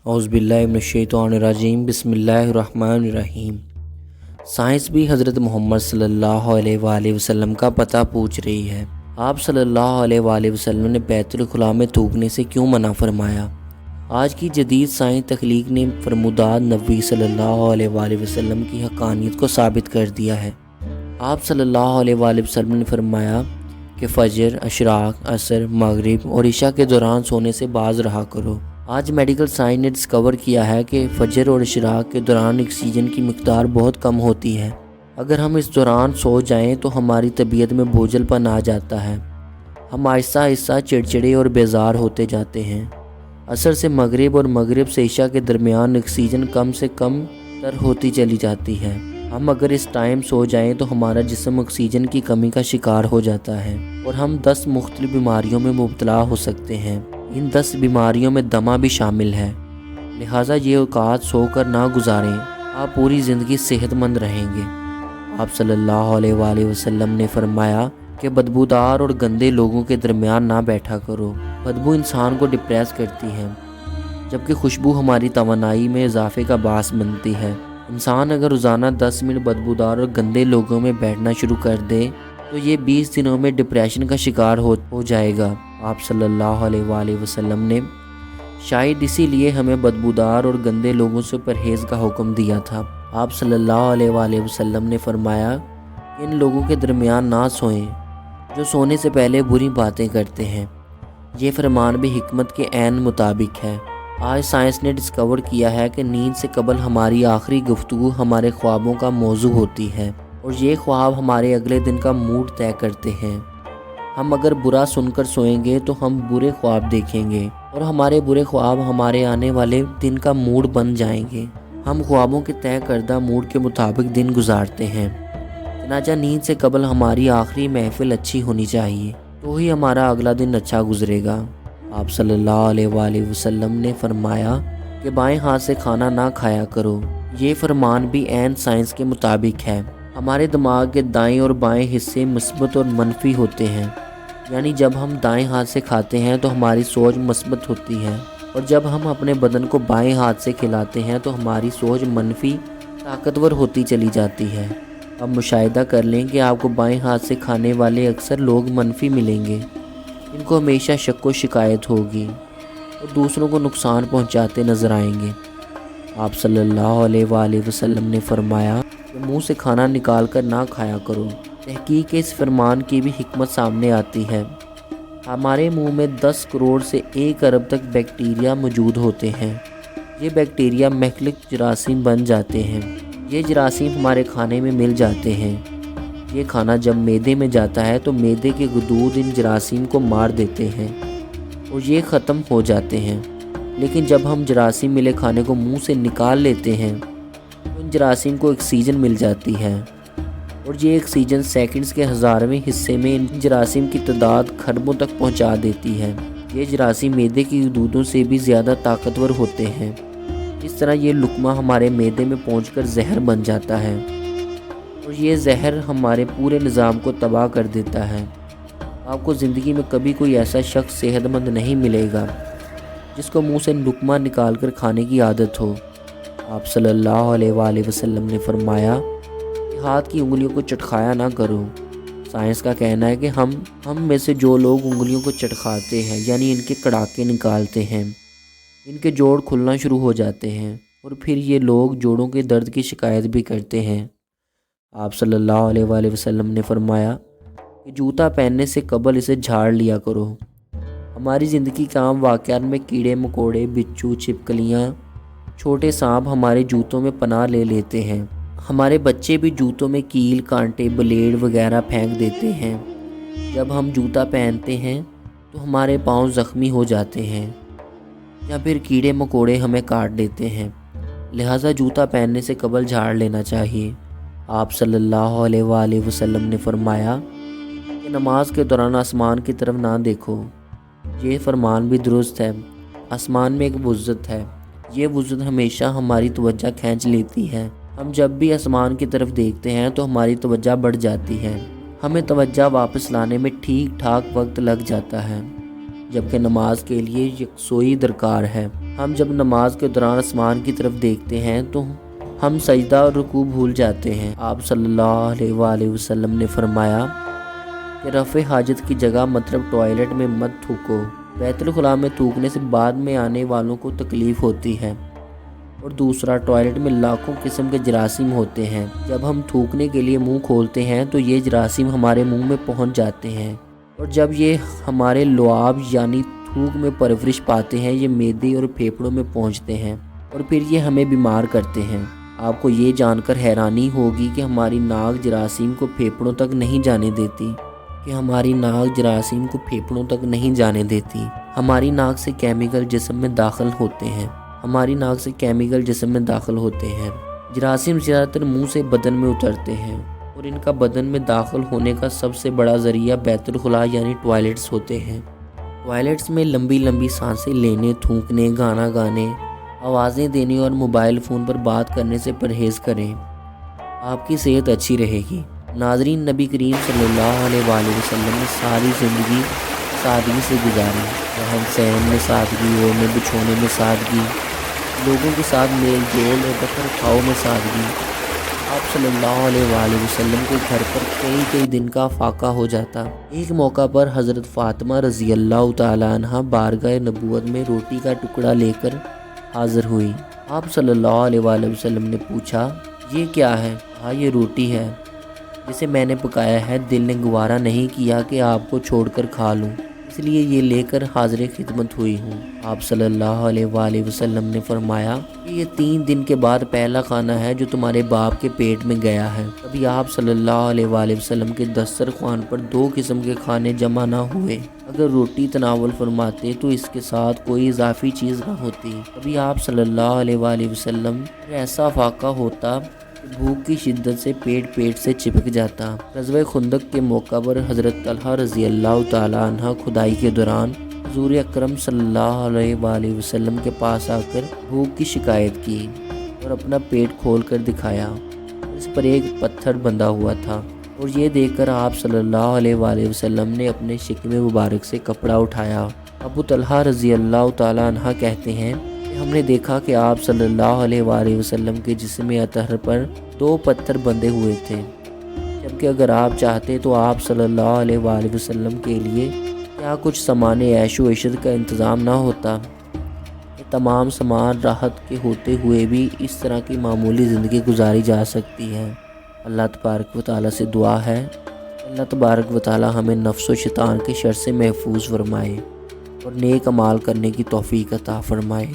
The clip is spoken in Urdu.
اعوذ باللہ من الشیطان الرجیم بسم اللہ الرحمن الرحیم۔ سائنس بھی حضرت محمد صلی اللہ علیہ وآلہ وسلم کا پتہ پوچھ رہی ہے۔ آپ صلی اللہ علیہ وآلہ وسلم نے بیت الخلاء میں تھوکنے سے کیوں منع فرمایا؟ آج کی جدید سائنس تخلیق نے فرمودات نبی صلی اللہ علیہ وآلہ وسلم کی حقانیت کو ثابت کر دیا ہے۔ آپ صلی اللہ علیہ وآلہ وسلم نے فرمایا کہ فجر، اشراق، عصر، مغرب اور عشاء کے دوران سونے سے باز رہا کرو۔ آج میڈیکل سائنس نے ڈسکور کیا ہے کہ فجر اور اشراق کے دوران آکسیجن کی مقدار بہت کم ہوتی ہے۔ اگر ہم اس دوران سو جائیں تو ہماری طبیعت میں بوجھل پن آ جاتا ہے۔ ہم آہستہ آہستہ چڑچڑے اور بیزار ہوتے جاتے ہیں۔ عصر سے مغرب اور مغرب سے عشاء کے درمیان آکسیجن کم سے کم تر ہوتی چلی جاتی ہے۔ ہم اگر اس ٹائم سو جائیں تو ہمارا جسم آکسیجن کی کمی کا شکار ہو جاتا ہے اور ہم 10 مختلف بیماریوں میں مبتلا ہو سکتے ہیں۔ ان 10 بیماریوں میں دمہ بھی شامل ہے۔ لہٰذا یہ اوقات سو کر نہ گزاریں، آپ پوری زندگی صحت مند رہیں گے۔ آپ صلی اللہ علیہ وآلہ وسلم نے فرمایا کہ بدبودار اور گندے لوگوں کے درمیان نہ بیٹھا کرو۔ بدبو انسان کو ڈپریس کرتی ہے، جبکہ خوشبو ہماری توانائی میں اضافے کا باعث بنتی ہے۔ انسان اگر روزانہ 10 منٹ بدبودار اور گندے لوگوں میں بیٹھنا شروع کر دے تو یہ 20 دنوں میں ڈپریشن کا شکار ہو جائے گا۔ آپ صلی اللہ علیہ وآلہ وسلم نے شاید اسی لیے ہمیں بدبودار اور گندے لوگوں سے پرہیز کا حکم دیا تھا۔ آپ صلی اللہ علیہ وآلہ وسلم نے فرمایا کہ ان لوگوں کے درمیان نہ سوئیں جو سونے سے پہلے بری باتیں کرتے ہیں۔ یہ فرمان بھی حکمت کے عین مطابق ہے۔ آج سائنس نے ڈسکور کیا ہے کہ نیند سے قبل ہماری آخری گفتگو ہمارے خوابوں کا موضوع ہوتی ہے اور یہ خواب ہمارے اگلے دن کا موڈ طے کرتے ہیں۔ ہم اگر برا سن کر سوئیں گے تو ہم برے خواب دیکھیں گے اور ہمارے برے خواب ہمارے آنے والے دن کا موڈ بن جائیں گے۔ ہم خوابوں کے طے کردہ موڈ کے مطابق دن گزارتے ہیں۔ چنانچہ نیند سے قبل ہماری آخری محفل اچھی ہونی چاہیے تو ہی ہمارا اگلا دن اچھا گزرے گا۔ آپ صلی اللہ علیہ وآلہ وسلم نے فرمایا کہ بائیں ہاتھ سے کھانا نہ کھایا کرو۔ یہ فرمان بھی عین سائنس کے مطابق ہے۔ ہمارے دماغ کے دائیں اور بائیں حصے مثبت اور منفی ہوتے ہیں، یعنی جب ہم دائیں ہاتھ سے کھاتے ہیں تو ہماری سوچ مثبت ہوتی ہے اور جب ہم اپنے بدن کو بائیں ہاتھ سے کھلاتے ہیں تو ہماری سوچ منفی طاقتور ہوتی چلی جاتی ہے۔ اب مشاہدہ کر لیں کہ آپ کو بائیں ہاتھ سے کھانے والے اکثر لوگ منفی ملیں گے۔ ان کو ہمیشہ شک و شکایت ہوگی اور دوسروں کو نقصان پہنچاتے نظر آئیں گے۔ آپ صلی اللہ علیہ وآلہ وسلم نے فرمایا کہ منہ سے کھانا نکال کر نہ کھایا کرو۔ تحقیق اس فرمان کی بھی حکمت سامنے آتی ہے۔ ہمارے منہ میں 10 کروڑ سے 1 ارب تک بیکٹیریا موجود ہوتے ہیں۔ یہ بیکٹیریا مہلک جراثیم بن جاتے ہیں۔ یہ جراثیم ہمارے کھانے میں مل جاتے ہیں۔ یہ کھانا جب معدے میں جاتا ہے تو معدے کے غدود ان جراثیم کو مار دیتے ہیں اور یہ ختم ہو جاتے ہیں۔ لیکن جب ہم جراثیم ملے کھانے کو منہ سے نکال لیتے ہیں تو ان جراثیم کو آکسیجن مل جاتی ہے اور یہ آکسیجن سیکنڈز کے 1000ویں حصے میں ان جراثیم کی تعداد کھربوں تک پہنچا دیتی ہے۔ یہ جراثیم معدے کی غدودوں سے بھی زیادہ طاقتور ہوتے ہیں۔ اس طرح یہ لقمہ ہمارے معدے میں پہنچ کر زہر بن جاتا ہے اور یہ زہر ہمارے پورے نظام کو تباہ کر دیتا ہے۔ آپ کو زندگی میں کبھی کوئی ایسا شخص صحت مند نہیں ملے گا جس کو منہ سے لقمہ نکال کر کھانے کی عادت ہو۔ آپ صلی اللہ علیہ وآلہ وسلم نے فرمایا کہ ہاتھ کی انگلیوں کو چٹکھایا نہ کرو۔ سائنس کا کہنا ہے کہ ہم میں سے جو لوگ انگلیوں کو چٹکھاتے ہیں یعنی ان کے کڑاکے نکالتے ہیں، ان کے جوڑ کھلنا شروع ہو جاتے ہیں اور پھر یہ لوگ جوڑوں کے درد کی شکایت بھی کرتے ہیں۔ آپ صلی اللہ علیہ وآلہ وسلم نے فرمایا کہ جوتا پہننے سے قبل اسے جھاڑ لیا کرو۔ ہماری زندگی کے عام واقعات میں کیڑے مکوڑے، بچھو، چھپکلیاں، چھوٹے سانپ ہمارے جوتوں میں پناہ لے لیتے ہیں۔ ہمارے بچے بھی جوتوں میں کیل، کانٹے، بلیڈ وغیرہ پھینک دیتے ہیں۔ جب ہم جوتا پہنتے ہیں تو ہمارے پاؤں زخمی ہو جاتے ہیں یا پھر کیڑے مکوڑے ہمیں کاٹ دیتے ہیں۔ لہٰذا جوتا پہننے سے قبل جھاڑ لینا چاہیے۔ آپ صلی اللہ علیہ وآلہ وسلم نے فرمایا کہ نماز کے دوران آسمان کی طرف نہ دیکھو۔ یہ فرمان بھی درست ہے۔ آسمان میں ایک وزت ہے۔ یہ وزت ہمیشہ ہماری توجہ کھینچ لیتی ہے۔ ہم جب بھی آسمان کی طرف دیکھتے ہیں تو ہماری توجہ بڑھ جاتی ہے۔ ہمیں توجہ واپس لانے میں ٹھیک ٹھاک وقت لگ جاتا ہے۔ جبکہ نماز کے لیے یکسوئی درکار ہے۔ ہم جب نماز کے دوران آسمان کی طرف دیکھتے ہیں تو ہم سجدہ اور رکوع بھول جاتے ہیں۔ آپ صلی اللہ علیہ وآلہ وسلم نے فرمایا کہ رفع حاجت کی جگہ مطلب ٹوائلٹ میں مت تھوکو۔ بیت الخلاء میں تھوکنے سے بعد میں آنے والوں کو تکلیف ہوتی ہے، اور دوسرا، ٹوائلٹ میں لاکھوں قسم کے جراثیم ہوتے ہیں۔ جب ہم تھوکنے کے لیے منہ کھولتے ہیں تو یہ جراثیم ہمارے منہ میں پہنچ جاتے ہیں، اور جب یہ ہمارے لعاب یعنی تھوک میں پرورش پاتے ہیں یہ معدے اور پھیپھڑوں میں پہنچتے ہیں اور پھر یہ ہمیں بیمار کرتے ہیں۔ آپ کو یہ جان کر حیرانی ہوگی کہ ہماری ناک جراثیم کو پھیپھڑوں تک نہیں جانے دیتی۔ ہماری ناک سے کیمیکل جسم میں داخل ہوتے ہیں۔ جراثیم زیادہ تر منہ سے بدن میں اترتے ہیں، اور ان کا بدن میں داخل ہونے کا سب سے بڑا ذریعہ بیت الخلاء یعنی ٹوائلٹس ہوتے ہیں۔ ٹوائلٹس میں لمبی لمبی سانسیں لینے، تھونکنے، گانا گانے، آوازیں دینے اور موبائل فون پر بات کرنے سے پرہیز کریں۔ آپ کی صحت اچھی رہے گی۔ ناظرین، نبی کریم صلی اللہ علیہ وآلہ وسلم نے ساری زندگی سادگی سے گزاری۔ رہن سہن میں سادگی، اوڑھنے بچھونے میں سادگی، لوگوں کے ساتھ میل جول اور رکھ رکھاؤ میں سادگی۔ آپ صلی اللہ علیہ وآلہ وسلم کے گھر پر کئی دن کا فاقہ ہو جاتا۔ ایک موقع پر حضرت فاطمہ رضی اللہ تعالیٰ عنہ بارگاہ نبوت میں روٹی کا ٹکڑا لے کر حاضر ہوئی۔ آپ صلی اللہ علیہ وآلہ وسلم نے پوچھا، یہ کیا ہے؟ کہا، یہ روٹی ہے جسے میں نے پکایا ہے۔ دل نے گوارا نہیں کیا کہ آپ کو چھوڑ کر کھا لوں، اس لیے یہ لے کر حاضر خدمت ہوئی ہوں۔ آپ صلی اللہ علیہ وآلہ وسلم نے فرمایا کہ یہ 3 دن کے بعد پہلا کھانا ہے جو تمہارے باپ کے پیٹ میں گیا ہے۔ کبھی آپ صلی اللہ علیہ وآلہ وسلم کے دسترخوان پر 2 قسم کے کھانے جمع نہ ہوئے۔ اگر روٹی تناول فرماتے تو اس کے ساتھ کوئی اضافی چیز نہ ہوتی۔ کبھی آپ صلی اللہ علیہ وآلہ وسلم ایسا فاقہ ہوتا کہ بھوک کی شدت سے پیٹ سے چپک جاتا۔ غزوہ خندق کے موقع پر حضرت طلحہ رضی اللہ تعالیٰ عنہ کھدائی کے دوران حضور اکرم صلی اللہ علیہ وآلہ وسلم کے پاس آ کر بھوک کی شکایت کی اور اپنا پیٹ کھول کر دکھایا۔ اس پر ایک پتھر بندھا ہوا تھا، اور یہ دیکھ کر آپ صلی اللہ علیہ وآلہ وسلم نے اپنے شکم مبارک سے کپڑا اٹھایا۔ ابو طلحہ رضی اللہ تعالیٰ عنہ کہتے ہیں کہ ہم نے دیکھا کہ آپ صلی اللہ علیہ وآلہ وسلم کے جسم اطہر پر 2 پتھر بندھے ہوئے تھے، جبکہ اگر آپ چاہتے تو آپ صلی اللہ علیہ وآلہ وسلم کے لیے کیا کچھ سامان عیش و عشرت کا انتظام نہ ہوتا۔ یہ تمام سامان راحت کے ہوتے ہوئے بھی اس طرح کی معمولی زندگی گزاری جا سکتی ہے۔ اللہ تبارک و تعالیٰ سے دعا ہے، اللہ تبارک و تعالیٰ ہمیں نفس و شیطان کے شر سے محفوظ فرمائے اور نیک اعمال کرنے کی توفیق عطا فرمائے۔